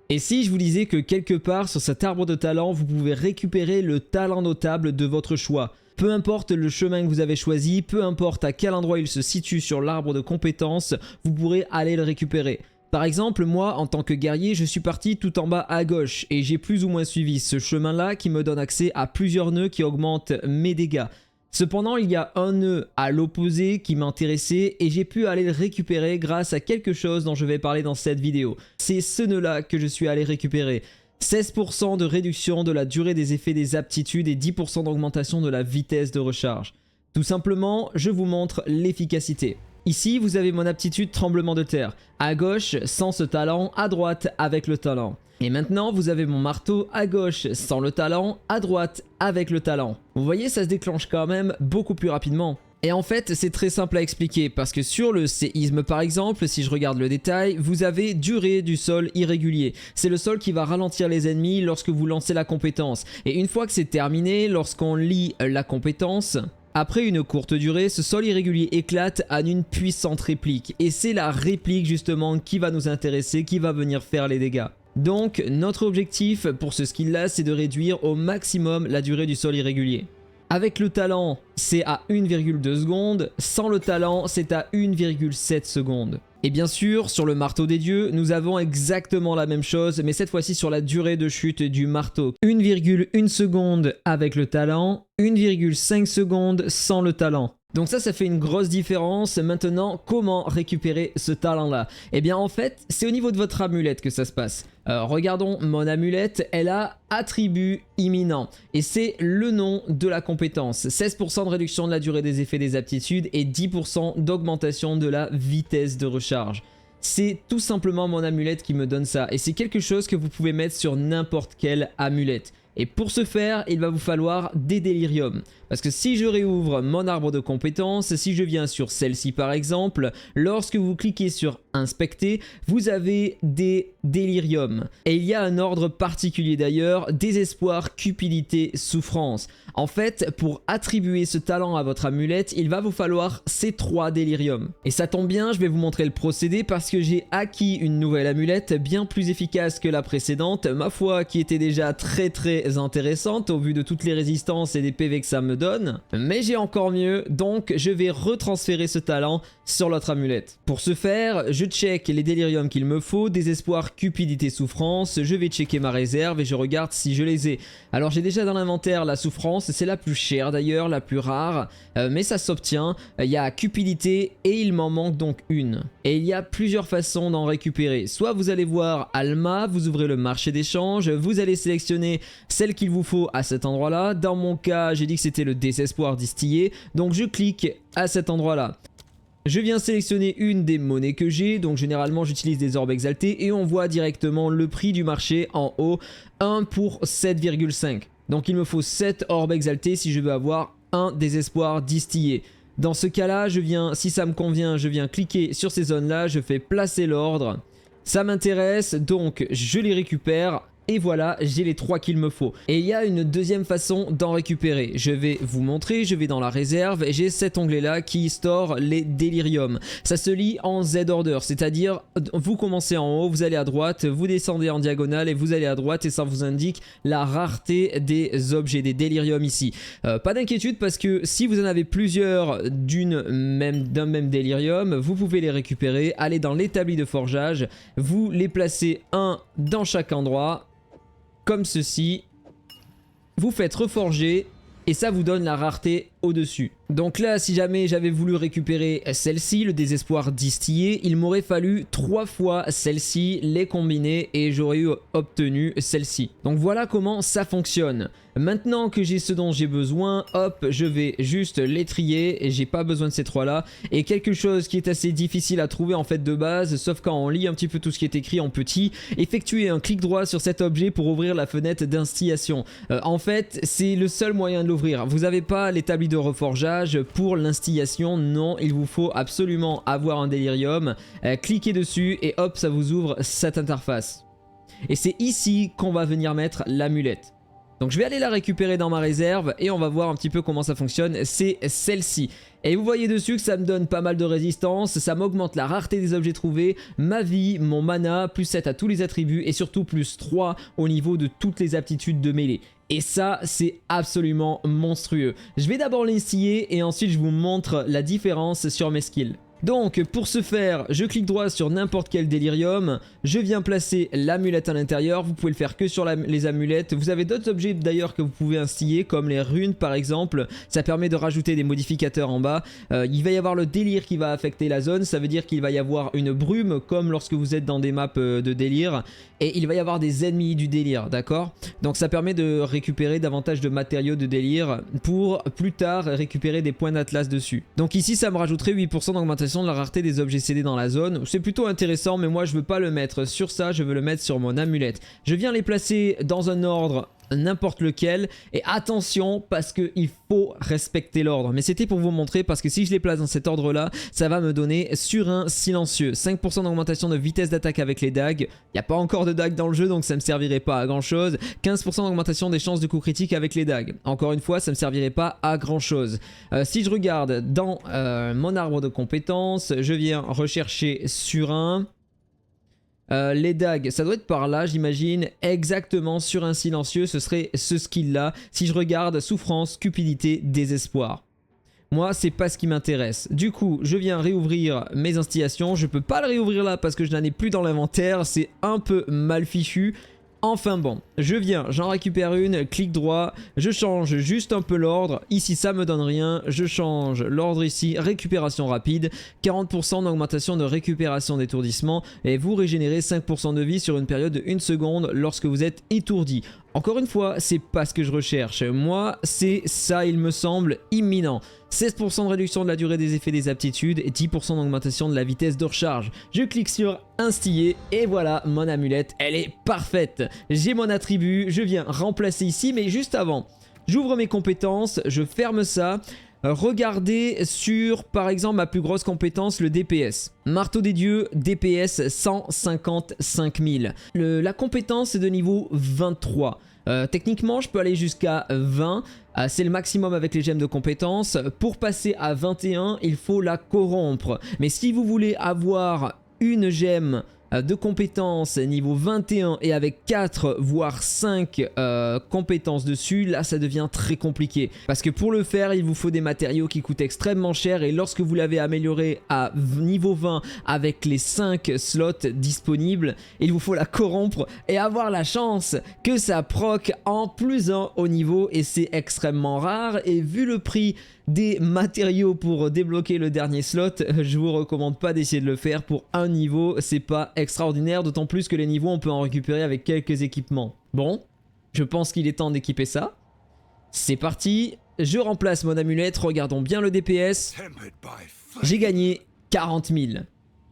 Et si je vous disais que quelque part sur cet arbre de talent, vous pouvez récupérer le talent notable de votre choix. Peu importe le chemin que vous avez choisi, peu importe à quel endroit il se situe sur l'arbre de compétences, vous pourrez aller le récupérer. Par exemple, moi, en tant que guerrier, je suis parti tout en bas à gauche et j'ai plus ou moins suivi ce chemin-là qui me donne accès à plusieurs nœuds qui augmentent mes dégâts. Cependant, il y a un nœud à l'opposé qui m'intéressait et j'ai pu aller le récupérer grâce à quelque chose dont je vais parler dans cette vidéo. C'est ce nœud-là que je suis allé récupérer. 16% de réduction de la durée des effets des aptitudes et 10% d'augmentation de la vitesse de recharge. Tout simplement, je vous montre l'efficacité. Ici, vous avez mon aptitude tremblement de terre. À gauche, sans ce talent, à droite, avec le talent. Et maintenant, vous avez mon marteau à gauche, sans le talent, à droite, avec le talent. Vous voyez, ça se déclenche quand même beaucoup plus rapidement. Et en fait, c'est très simple à expliquer parce que sur le séisme par exemple, si je regarde le détail, vous avez durée du sol irrégulier. C'est le sol qui va ralentir les ennemis lorsque vous lancez la compétence. Et une fois que c'est terminé, lorsqu'on lit la compétence, après une courte durée, ce sol irrégulier éclate en une puissante réplique. Et c'est la réplique justement qui va nous intéresser, qui va venir faire les dégâts. Donc notre objectif pour ce skill là, c'est de réduire au maximum la durée du sol irrégulier. Avec le talent, c'est à 1,2 secondes, sans le talent, c'est à 1,7 secondes. Et bien sûr, sur le marteau des dieux, nous avons exactement la même chose, mais cette fois-ci sur la durée de chute du marteau. 1,1 seconde avec le talent, 1,5 secondes sans le talent. Donc ça fait une grosse différence. Maintenant, comment récupérer ce talent-là? Eh bien en fait, c'est au niveau de votre amulette que ça se passe. Regardons mon amulette, elle a attribut imminent. Et c'est le nom de la compétence. 16% de réduction de la durée des effets des aptitudes et 10% d'augmentation de la vitesse de recharge. C'est tout simplement mon amulette qui me donne ça. Et c'est quelque chose que vous pouvez mettre sur n'importe quelle amulette. Et pour ce faire, il va vous falloir des déliriums. Parce que si je réouvre mon arbre de compétences, si je viens sur celle-ci par exemple, lorsque vous cliquez sur inspecter, vous avez des déliriums. Et il y a un ordre particulier d'ailleurs, désespoir, cupidité, souffrance. En fait, pour attribuer ce talent à votre amulette, il va vous falloir ces 3 déliriums. Et ça tombe bien, je vais vous montrer le procédé parce que j'ai acquis une nouvelle amulette bien plus efficace que la précédente, ma foi qui était déjà très intéressante au vu de toutes les résistances et des PV que ça me donne. Mais j'ai encore mieux, donc je vais retransférer ce talent sur l'autre amulette. Pour ce faire, je check les déliriums qu'il me faut, désespoir, cupidité, souffrance, je vais checker ma réserve et je regarde si je les ai. Alors j'ai déjà dans l'inventaire la souffrance, c'est la plus chère d'ailleurs, la plus rare, mais ça s'obtient. Il y a cupidité et il m'en manque donc une. Et il y a plusieurs façons d'en récupérer. Soit vous allez voir Alma, vous ouvrez le marché d'échange, vous allez sélectionner celle qu'il vous faut à cet endroit-là. Dans mon cas, j'ai dit que c'était le désespoir distillé, donc je clique à cet endroit-là. Je viens sélectionner une des monnaies que j'ai, donc généralement j'utilise des orbes exaltés et on voit directement le prix du marché en haut, 1 pour 7,5. Donc il me faut 7 orbes exaltés si je veux avoir un désespoir distillé. Dans ce cas-là, je viens, si ça me convient, je viens cliquer sur ces zones-là, je fais placer l'ordre. Ça m'intéresse, donc je les récupère. Et voilà, j'ai les 3 qu'il me faut. Et il y a une deuxième façon d'en récupérer. Je vais vous montrer, je vais dans la réserve et j'ai cet onglet-là qui store les déliriums. Ça se lit en Z-order, c'est-à-dire vous commencez en haut, vous allez à droite, vous descendez en diagonale et vous allez à droite et ça vous indique la rareté des objets, des déliriums ici. Pas d'inquiétude parce que si vous en avez plusieurs d'un même délirium, vous pouvez les récupérer, aller dans l'établi de forgeage, vous les placez un dans chaque endroit. Comme ceci, vous faites reforger et ça vous donne la rareté au-dessus. Donc là, si jamais j'avais voulu récupérer celle-ci, le désespoir distillé, il m'aurait fallu 3 fois celle-ci, les combiner et j'aurais obtenu celle-ci. Donc voilà comment ça fonctionne. Maintenant que j'ai ce dont j'ai besoin, hop, je vais juste les trier et j'ai pas besoin de ces 3 là. Et quelque chose qui est assez difficile à trouver en fait de base, sauf quand on lit un petit peu tout ce qui est écrit en petit, effectuez un clic droit sur cet objet pour ouvrir la fenêtre d'instillation. En fait, c'est le seul moyen de l'ouvrir. Vous n'avez pas l'établi de reforgeage pour l'instillation, non, il vous faut absolument avoir un délirium, cliquez dessus et hop, ça vous ouvre cette interface. Et c'est ici qu'on va venir mettre l'amulette. Donc je vais aller la récupérer dans ma réserve et on va voir un petit peu comment ça fonctionne. C'est celle-ci. Et vous voyez dessus que ça me donne pas mal de résistance, ça m'augmente la rareté des objets trouvés, ma vie, mon mana, plus 7 à tous les attributs et surtout plus 3 au niveau de toutes les aptitudes de mêlée. Et ça, c'est absolument monstrueux. Je vais d'abord l'instiller et ensuite je vous montre la différence sur mes skills. Donc pour ce faire, je clique droit sur n'importe quel délirium, je viens placer l'amulette à l'intérieur, vous pouvez le faire que sur les amulettes, vous avez d'autres objets d'ailleurs que vous pouvez instiller comme les runes par exemple, ça permet de rajouter des modificateurs en bas, il va y avoir le délire qui va affecter la zone, ça veut dire qu'il va y avoir une brume comme lorsque vous êtes dans des maps de délire, et il va y avoir des ennemis du délire, d'accord? Donc ça permet de récupérer davantage de matériaux de délire pour plus tard récupérer des points d'atlas dessus. Donc ici ça me rajouterait 8% d'augmentation de la rareté des objets cédés dans la zone. C'est plutôt intéressant mais moi je veux pas le mettre sur ça, je veux le mettre sur mon amulette. Je viens les placer dans un ordre n'importe lequel et attention parce qu'il faut respecter l'ordre, mais c'était pour vous montrer parce que si je les place dans cet ordre là ça va me donner sur un silencieux 5% d'augmentation de vitesse d'attaque avec les dagues, il n'y a pas encore de dagues dans le jeu donc ça me servirait pas à grand chose, 15% d'augmentation des chances de coup critique avec les dagues, encore une fois ça me servirait pas à grand chose. Si je regarde dans mon arbre de compétences, je viens rechercher sur un les dagues, ça doit être par là j'imagine, exactement sur un silencieux ce serait ce skill là. Si je regarde souffrance, cupidité, désespoir, moi c'est pas ce qui m'intéresse. Du coup je viens réouvrir mes instillations, je peux pas le réouvrir là parce que je n'en ai plus dans l'inventaire, c'est un peu mal fichu. Enfin bon, je viens, j'en récupère une, clic droit, je change juste un peu l'ordre, ici ça me donne rien, je change l'ordre ici, récupération rapide, 40% d'augmentation de récupération d'étourdissement et vous régénérez 5% de vie sur une période de 1 seconde lorsque vous êtes étourdi. Encore une fois, c'est pas ce que je recherche, moi c'est ça il me semble imminent. 16% de réduction de la durée des effets des aptitudes et 10% d'augmentation de la vitesse de recharge. Je clique sur instiller et voilà mon amulette, elle est parfaite. J'ai mon attribut, je viens remplacer ici mais juste avant, j'ouvre mes compétences, je ferme ça. Regardez sur par exemple ma plus grosse compétence, le DPS. Marteau des dieux, DPS 155 000. La compétence est de niveau 23. Techniquement je peux aller jusqu'à 20, c'est le maximum avec les gemmes de compétences. Pour passer à 21 il faut la corrompre, mais si vous voulez avoir une gemme de compétences niveau 21 et avec 4 voire 5 compétences dessus, là ça devient très compliqué parce que pour le faire il vous faut des matériaux qui coûtent extrêmement cher et lorsque vous l'avez amélioré à niveau 20 avec les 5 slots disponibles, il vous faut la corrompre et avoir la chance que ça proc en plus 1 au niveau et c'est extrêmement rare et vu le prix des matériaux pour débloquer le dernier slot, je vous recommande pas d'essayer de le faire pour un niveau, c'est pas extraordinaire, d'autant plus que les niveaux on peut en récupérer avec quelques équipements. Bon, je pense qu'il est temps d'équiper ça. C'est parti, je remplace mon amulette, regardons bien le DPS. J'ai gagné 40 000.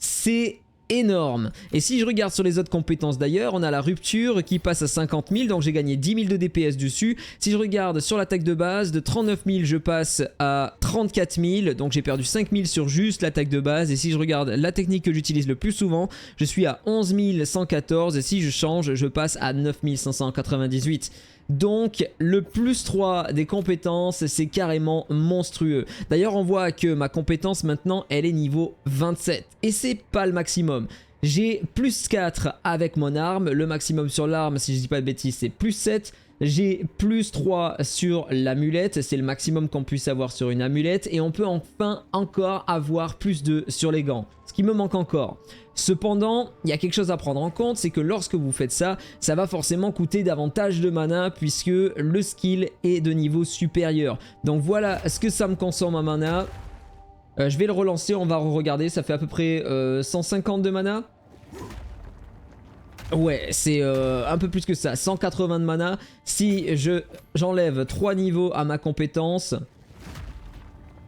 C'est énorme. Et si je regarde sur les autres compétences d'ailleurs, on a la rupture qui passe à 50 000, donc j'ai gagné 10 000 de DPS dessus. Si je regarde sur l'attaque de base, de 39 000 je passe à 34 000, donc j'ai perdu 5 000 sur juste l'attaque de base. Et si je regarde la technique que j'utilise le plus souvent, je suis à 11 114 et si je change, je passe à 9 598. Donc le plus 3 des compétences c'est carrément monstrueux. D'ailleurs on voit que ma compétence maintenant elle est niveau 27 et c'est pas le maximum. J'ai plus 4 avec mon arme, le maximum sur l'arme si je dis pas de bêtises c'est plus 7. J'ai plus 3 sur l'amulette, c'est le maximum qu'on puisse avoir sur une amulette et on peut enfin encore avoir plus 2 sur les gants, ce qui me manque encore. Cependant, il y a quelque chose à prendre en compte, c'est que lorsque vous faites ça, ça va forcément coûter davantage de mana puisque le skill est de niveau supérieur. Donc voilà ce que ça me consomme en mana. Je vais le relancer, on va regarder, ça fait à peu près 150 de mana. Ouais, c'est un peu plus que ça, 180 de mana. Si j'enlève 3 niveaux à ma compétence,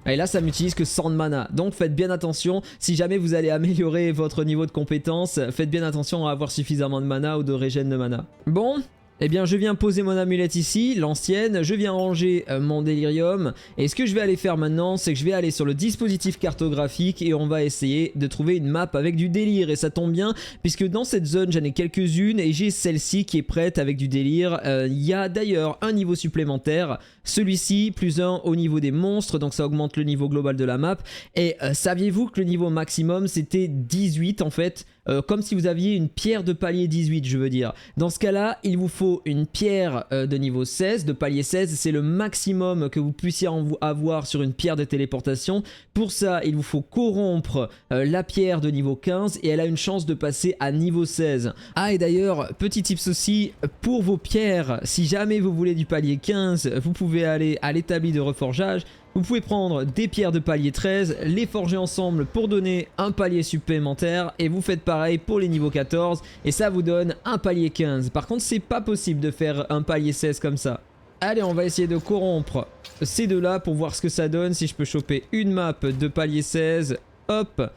et là ça m'utilise que 100 de mana. Donc faites bien attention, si jamais vous allez améliorer votre niveau de compétence, faites bien attention à avoir suffisamment de mana ou de régène de mana. Bon, Eh bien je viens poser mon amulette ici, l'ancienne, je viens ranger mon délirium et ce que je vais aller faire maintenant c'est que je vais aller sur le dispositif cartographique et on va essayer de trouver une map avec du délire et ça tombe bien puisque dans cette zone j'en ai quelques-unes et j'ai celle-ci qui est prête avec du délire. Il y a d'ailleurs un niveau supplémentaire, celui-ci +1 au niveau des monstres donc ça augmente le niveau global de la map et saviez-vous que le niveau maximum c'était 18 en fait? Comme si vous aviez une pierre de palier 18 je veux dire. Dans ce cas là il vous faut une pierre de niveau 16, de palier 16, c'est le maximum que vous puissiez avoir sur une pierre de téléportation. Pour ça il vous faut corrompre la pierre de niveau 15 et elle a une chance de passer à niveau 16. Ah et d'ailleurs petit tips aussi pour vos pierres, si jamais vous voulez du palier 15 vous pouvez aller à l'établi de reforgeage. Vous pouvez prendre des pierres de palier 13, les forger ensemble pour donner un palier supplémentaire et vous faites pareil pour les niveaux 14 et ça vous donne un palier 15. Par contre c'est pas possible de faire un palier 16 comme ça. Allez on va essayer de corrompre ces deux là pour voir ce que ça donne, si je peux choper une map de palier 16. Hop,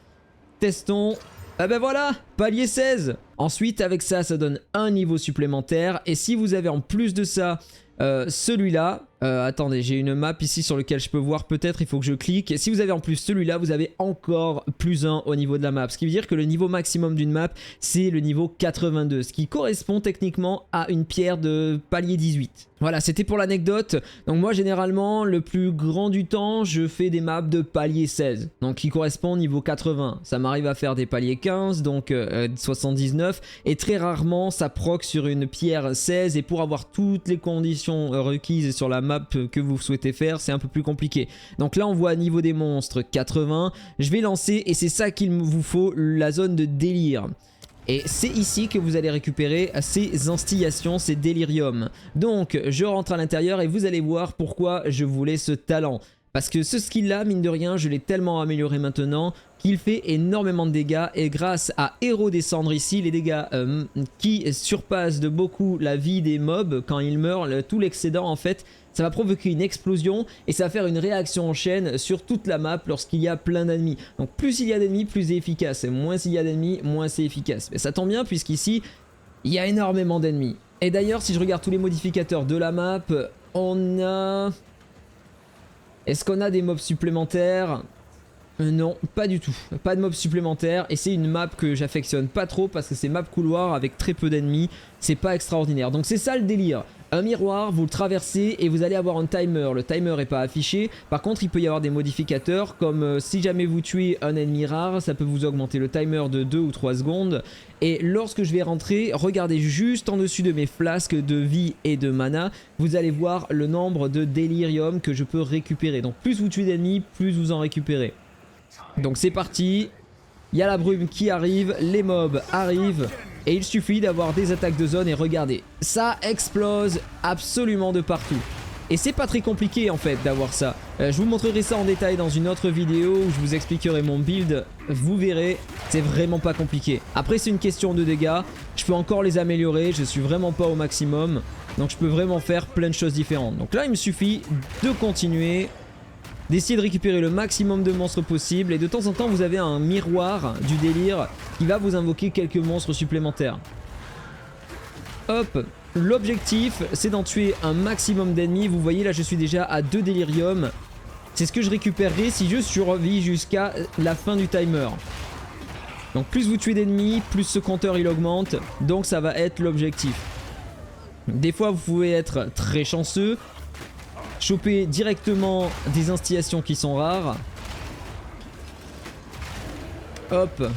testons. Ah ben voilà, palier 16. Ensuite avec ça ça donne un niveau supplémentaire et si vous avez en plus de ça celui-là, attendez, j'ai une map ici sur laquelle je peux voir peut-être, il faut que je clique. Si vous avez en plus celui-là, vous avez encore +1 au niveau de la map. Ce qui veut dire que le niveau maximum d'une map, c'est le niveau 82. Ce qui correspond techniquement à une pierre de palier 18. Voilà, c'était pour l'anecdote. Donc moi, généralement, le plus grand du temps, je fais des maps de palier 16. Donc qui correspond au niveau 80. Ça m'arrive à faire des paliers 15, donc 79. Et très rarement, ça proc sur une pierre 16. Et pour avoir toutes les conditions requises sur la map que vous souhaitez faire, c'est un peu plus compliqué. Donc là on voit niveau des monstres 80, je vais lancer et c'est ça qu'il vous faut, la zone de délire. Et c'est ici que vous allez récupérer ces instillations, ces déliriums. Donc je rentre à l'intérieur et vous allez voir pourquoi je voulais ce talent. Parce que ce skill là, mine de rien, je l'ai tellement amélioré maintenant qu'il fait énormément de dégâts. Et grâce à Héros des Cendres ici, les dégâts qui surpassent de beaucoup la vie des mobs quand ils meurent, tout l'excédent en fait, ça va provoquer une explosion et ça va faire une réaction en chaîne sur toute la map lorsqu'il y a plein d'ennemis. Donc plus il y a d'ennemis, plus c'est efficace. Et moins il y a d'ennemis, moins c'est efficace. Mais ça tombe bien puisqu'ici, il y a énormément d'ennemis. Et d'ailleurs, si je regarde tous les modificateurs de la map, on a... Est-ce qu'on a des mobs supplémentaires? Non, pas du tout. Pas de mobs supplémentaires. Et c'est une map que j'affectionne pas trop parce que c'est map couloir avec très peu d'ennemis. C'est pas extraordinaire. Donc c'est ça le délire. Un miroir, vous le traversez et vous allez avoir un timer. Le timer n'est pas affiché. Par contre, il peut y avoir des modificateurs comme si jamais vous tuez un ennemi rare, ça peut vous augmenter le timer de 2 ou 3 secondes. Et lorsque je vais rentrer, regardez juste en dessus de mes flasques de vie et de mana, vous allez voir le nombre de délirium que je peux récupérer. Donc plus vous tuez d'ennemis, plus vous en récupérez. Donc c'est parti. Il y a la brume qui arrive, les mobs arrivent. Et il suffit d'avoir des attaques de zone et regardez, ça explose absolument de partout. Et c'est pas très compliqué en fait d'avoir ça. Je vous montrerai ça en détail dans une autre vidéo où je vous expliquerai mon build. Vous verrez, c'est vraiment pas compliqué. Après c'est une question de dégâts, je peux encore les améliorer, je suis vraiment pas au maximum. Donc je peux vraiment faire plein de choses différentes. Donc là il me suffit de continuer, d'essayer de récupérer le maximum de monstres possible. Et de temps en temps vous avez un miroir du délire qui va vous invoquer quelques monstres supplémentaires. Hop, l'objectif c'est d'en tuer un maximum d'ennemis. Vous voyez là je suis déjà à 2 délirium. C'est ce que je récupérerai si je survis jusqu'à la fin du timer. Donc plus vous tuez d'ennemis, plus ce compteur il augmente. Donc ça va être l'objectif. Des fois vous pouvez être très chanceux, choper directement des instillations qui sont rares. Hop.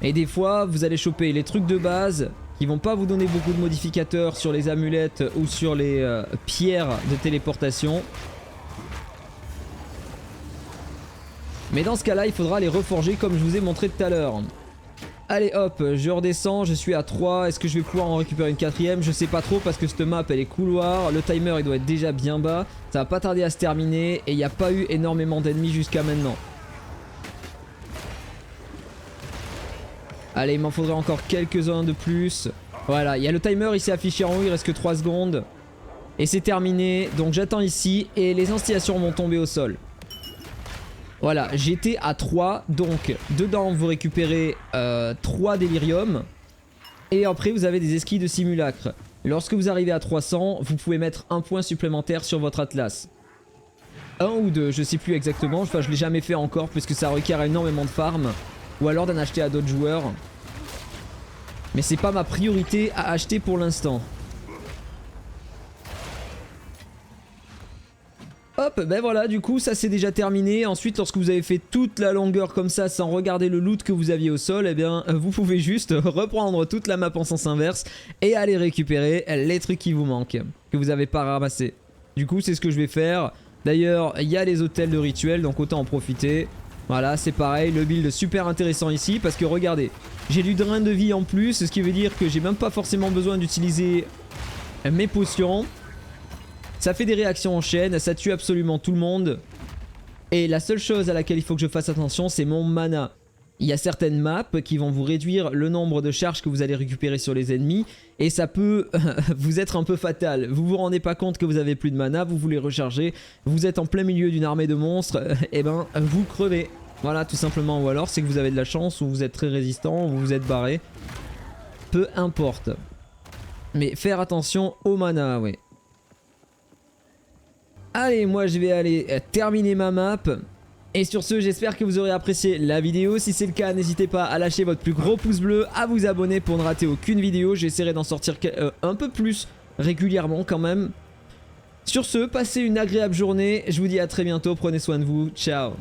Et des fois vous allez choper les trucs de base qui vont pas vous donner beaucoup de modificateurs sur les amulettes ou sur les pierres de téléportation. Mais dans ce cas là il faudra les reforger comme je vous ai montré tout à l'heure. Allez hop, je redescends, je suis à 3. Est-ce que je vais pouvoir en récupérer une 4ème? Je sais pas trop parce que cette map elle est couloir. Le timer il doit être déjà bien bas. Ça va pas tarder à se terminer et il n'y a pas eu énormément d'ennemis jusqu'à maintenant. Allez, il m'en faudrait encore quelques-uns de plus. Voilà, il y a le timer, il s'est affiché en haut, il reste que 3 secondes. Et c'est terminé, donc j'attends ici et les instillations vont tomber au sol. Voilà, j'étais à 3, donc dedans vous récupérez 3 délirium. Et après vous avez des esquilles de simulacre. Lorsque vous arrivez à 300, vous pouvez mettre un point supplémentaire sur votre atlas. Un ou deux, je sais plus exactement, enfin je l'ai jamais fait encore puisque ça requiert énormément de farm. Ou alors d'en acheter à d'autres joueurs. Mais c'est pas ma priorité à acheter pour l'instant. Hop, ben voilà, du coup ça c'est déjà terminé. Ensuite, lorsque vous avez fait toute la longueur comme ça sans regarder le loot que vous aviez au sol, eh bien vous pouvez juste reprendre toute la map en sens inverse et aller récupérer les trucs qui vous manquent, que vous n'avez pas ramassé. Du coup c'est ce que je vais faire. D'ailleurs il y a les hôtels de rituel, donc autant en profiter. Voilà, c'est pareil, le build super intéressant ici parce que regardez, j'ai du drain de vie en plus, ce qui veut dire que j'ai même pas forcément besoin d'utiliser mes potions. Ça fait des réactions en chaîne, ça tue absolument tout le monde. Et la seule chose à laquelle il faut que je fasse attention, c'est mon mana. Il y a certaines maps qui vont vous réduire le nombre de charges que vous allez récupérer sur les ennemis. Et ça peut vous être un peu fatal. Vous vous rendez pas compte que vous avez plus de mana, vous voulez recharger. Vous êtes en plein milieu d'une armée de monstres, et ben vous crevez. Voilà, tout simplement. Ou alors c'est que vous avez de la chance, ou vous êtes très résistant, ou vous êtes barré. Peu importe. Mais faire attention au mana, ouais. Allez, moi je vais aller terminer ma map. Et sur ce, j'espère que vous aurez apprécié la vidéo. Si c'est le cas, n'hésitez pas à lâcher votre plus gros pouce bleu, à vous abonner pour ne rater aucune vidéo. J'essaierai d'en sortir un peu plus régulièrement quand même. Sur ce, passez une agréable journée. Je vous dis à très bientôt. Prenez soin de vous. Ciao.